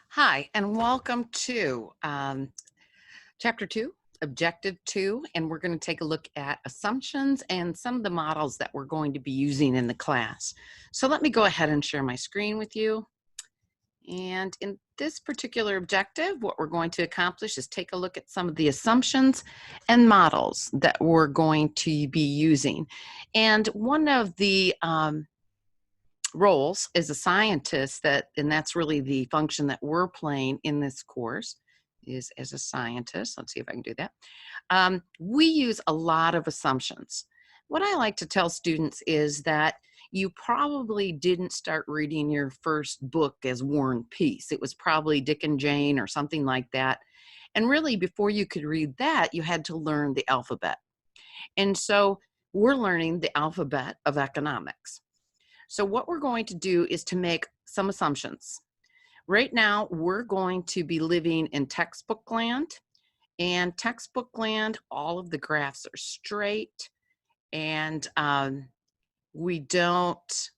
Hi, and welcome to Chapter 2, Objective 2, and we're going to take a look at assumptions and some of the models that we're going to be using in the class. So let me go ahead and share my screen with you. And in this particular objective, what we're going to accomplish is take a look at some of the assumptions and models that we're going to be using. And one of the roles as a scientist, and that's really the function that we're playing in this course, is as a scientist. Let's see if I can do that. We use a lot of assumptions. What I like to tell students is that you probably didn't start reading your first book as War and Peace. It was probably Dick and Jane or something like that. And really, before you could read that, you had to learn the alphabet. And so we're learning the alphabet of economics. So what we're going to do is to make some assumptions. Right now, we're going to be living in textbook land. And textbook land, all of the graphs are straight. And we don't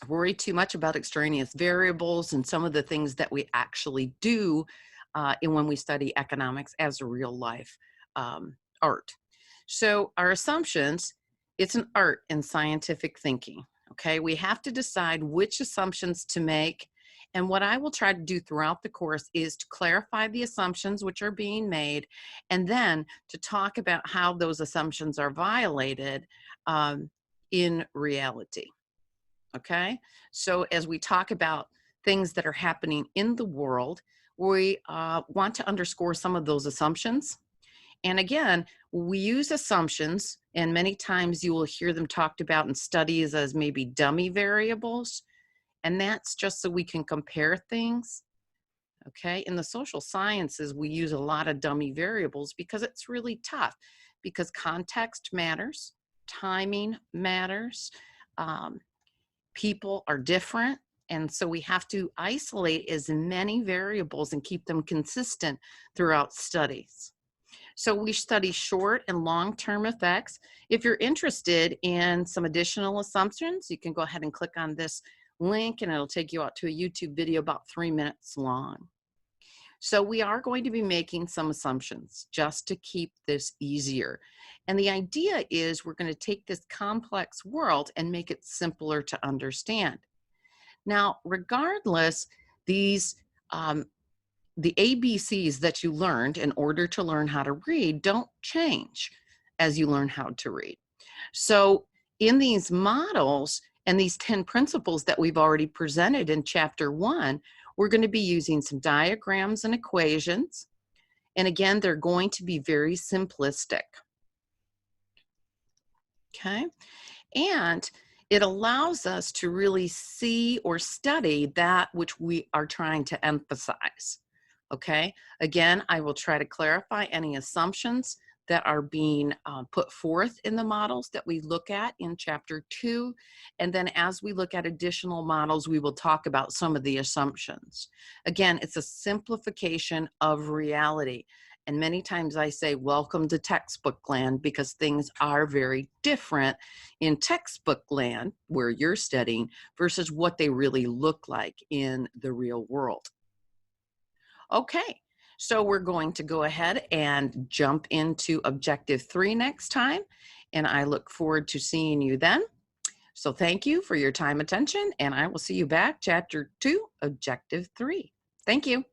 worry too much about extraneous variables and some of the things that we actually do when we study economics as a real life art. So our assumptions, it's an art in scientific thinking. Okay, we have to decide which assumptions to make. And what I will try to do throughout the course is to clarify the assumptions which are being made, and then to talk about how those assumptions are violated in reality. Okay, so as we talk about things that are happening in the world, we want to underscore some of those assumptions. And again, we use assumptions, and many times you will hear them talked about in studies as maybe dummy variables. And that's just so we can compare things. Okay. In the social sciences, we use a lot of dummy variables because it's really tough, because context matters, timing matters, people are different. And so we have to isolate as many variables and keep them consistent throughout studies. So we study short and long-term effects. If you're interested in some additional assumptions, you can go ahead and click on this link and it'll take you out to a YouTube video about 3 minutes long. So we are going to be making some assumptions just to keep this easier. And the idea is we're going to take this complex world and make it simpler to understand. Now, regardless, these the ABCs that you learned in order to learn how to read don't change as you learn how to read. So in these models and these 10 principles that we've already presented in chapter 1, we're going to be using some diagrams and equations. And again, they're going to be very simplistic. Okay. And it allows us to really see or study that which we are trying to emphasize. Okay, again, I will try to clarify any assumptions that are being put forth in the models that we look at in chapter 2. And then as we look at additional models, we will talk about some of the assumptions. Again, it's a simplification of reality. And many times I say, welcome to textbook land, because things are very different in textbook land where you're studying versus what they really look like in the real world. Okay, so we're going to go ahead and jump into Objective 3 next time, and I look forward to seeing you then. So thank you for your time, attention, and I will see you back, Chapter 2, Objective 3. Thank you.